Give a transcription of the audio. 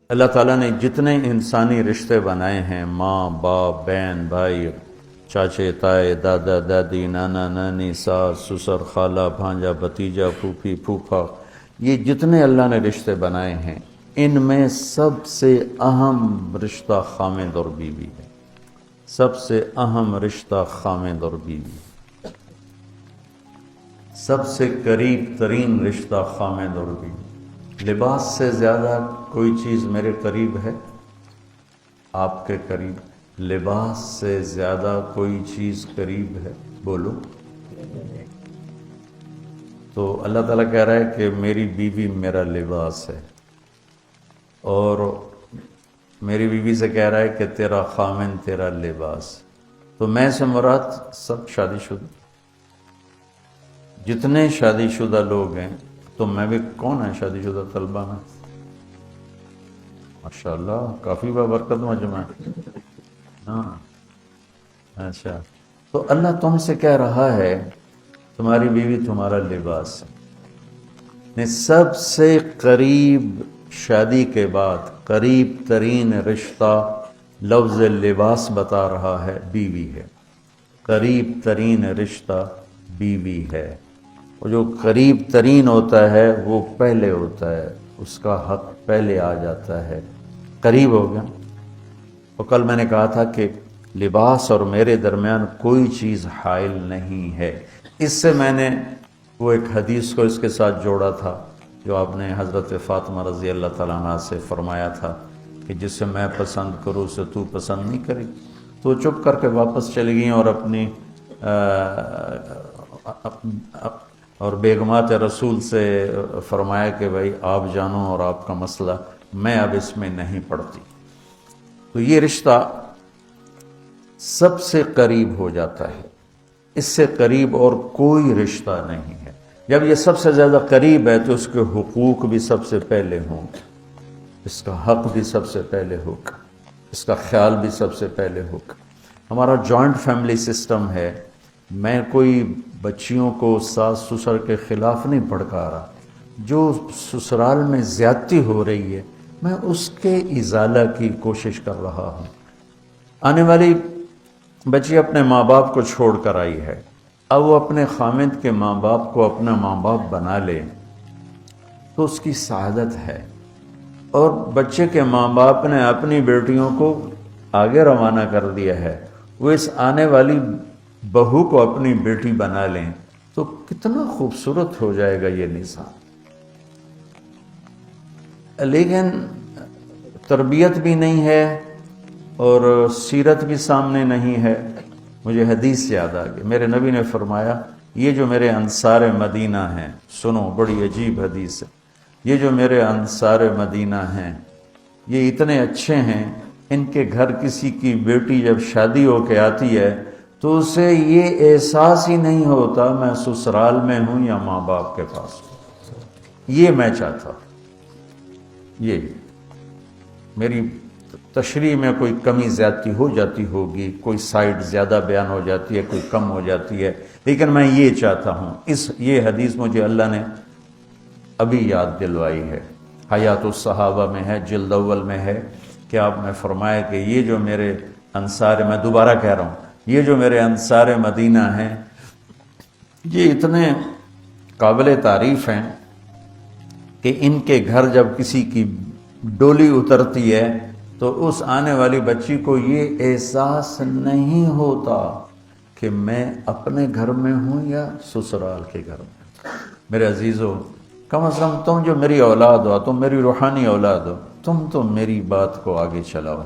اللہ تعالیٰ نے جتنے انسانی رشتے بنائے ہیں، ماں باپ، بہن بھائی، چاچے تائے، دادا دادی، نانا نانی، ساس سسر، خالہ بھانجا، بھتیجا، پھوپھی پھوپھا، یہ جتنے اللہ نے رشتے بنائے ہیں، ان میں سب سے اہم رشتہ خامند اور بیوی ہے۔ سب سے اہم رشتہ خامند اور بیوی، سب سے قریب ترین رشتہ خامند اور بیوی۔ لباس سے زیادہ کوئی چیز میرے قریب ہے؟ آپ کے قریب لباس سے زیادہ کوئی چیز قریب ہے؟ بولو۔ تو اللہ تعالیٰ کہہ رہا ہے کہ میری بیوی میرا لباس ہے، اور میری بیوی سے کہہ رہا ہے کہ تیرا خامن تیرا لباس۔ تو میں سے مراد سب شادی شدہ، جتنے شادی شدہ لوگ ہیں، تو میں بھی کون ہے شادی شدہ طلبہ میں؟ ماشاءاللہ کافی بابرکت مجمع ہے۔ ہاں اچھا، تو اللہ تم سے کہہ رہا ہے تمہاری بیوی تمہارا لباس ہے۔ سب سے قریب شادی کے بعد قریب ترین رشتہ لفظ لباس بتا رہا ہے بیوی ہے۔ قریب ترین رشتہ بیوی ہے، اور جو قریب ترین ہوتا ہے وہ پہلے ہوتا ہے، اس کا حق پہلے آ جاتا ہے، قریب ہو گیا۔ اور کل میں نے کہا تھا کہ لباس اور میرے درمیان کوئی چیز حائل نہیں ہے۔ اس سے میں نے وہ ایک حدیث کو اس کے ساتھ جوڑا تھا جو آپ نے حضرت فاطمہ رضی اللہ تعالیٰ عنہ سے فرمایا تھا کہ جسے میں پسند کروں اسے تو پسند نہیں کری۔ تو چپ کر کے واپس چلی گئیں اور اپنی اور بیگمات رسول سے فرمایا کہ بھائی آپ جانو اور آپ کا مسئلہ، میں اب اس میں نہیں پڑتی۔ تو یہ رشتہ سب سے قریب ہو جاتا ہے، اس سے قریب اور کوئی رشتہ نہیں ہے۔ جب یہ سب سے زیادہ قریب ہے تو اس کے حقوق بھی سب سے پہلے ہوں گے، اس کا حق بھی سب سے پہلے ہوگا، اس کا خیال بھی سب سے پہلے ہوگا۔ ہمارا جوائنٹ فیملی سسٹم ہے، میں کوئی بچیوں کو ساس سسر کے خلاف نہیں بھڑکا رہا، جو سسرال میں زیادتی ہو رہی ہے میں اس کے ازالہ کی کوشش کر رہا ہوں۔ آنے والی بچی اپنے ماں باپ کو چھوڑ کر آئی ہے، اب وہ اپنے خامند کے ماں باپ کو اپنا ماں باپ بنا لے تو اس کی سعادت ہے، اور بچے کے ماں باپ نے اپنی بیٹیوں کو آگے روانہ کر دیا ہے، وہ اس آنے والی بہو کو اپنی بیٹی بنا لیں تو کتنا خوبصورت ہو جائے گا یہ نظام۔ لیکن تربیت بھی نہیں ہے اور سیرت بھی سامنے نہیں ہے۔ مجھے حدیث یاد آ گئی، میرے نبی نے فرمایا یہ جو میرے انصار مدینہ ہیں، سنو بڑی عجیب حدیث ہے، یہ جو میرے انصار مدینہ ہیں یہ اتنے اچھے ہیں، ان کے گھر کسی کی بیٹی جب شادی ہو کے آتی ہے تو اسے یہ احساس ہی نہیں ہوتا میں سسرال میں ہوں یا ماں باپ کے پاس ہوں۔ یہ میں چاہتا ہوں، یہ میری تشریح میں کوئی کمی زیادتی ہو جاتی ہوگی، کوئی سائڈ زیادہ بیان ہو جاتی ہے، کوئی کم ہو جاتی ہے، لیکن میں یہ چاہتا ہوں۔ یہ حدیث مجھے اللہ نے ابھی یاد دلوائی ہے، حیات الصحابہ میں ہے، جلد اول میں ہے، کہ آپ نے فرمایا کہ یہ جو میرے انصار، میں دوبارہ کہہ رہا ہوں، یہ جو میرے انصار مدینہ ہیں یہ اتنے قابل تعریف ہیں کہ ان کے گھر جب کسی کی ڈولی اترتی ہے تو اس آنے والی بچی کو یہ احساس نہیں ہوتا کہ میں اپنے گھر میں ہوں یا سسرال کے گھر میں۔ میرے عزیزو، کم از کم تم جو میری اولاد ہو، تم میری روحانی اولاد ہو، تم تو میری بات کو آگے چلاؤ۔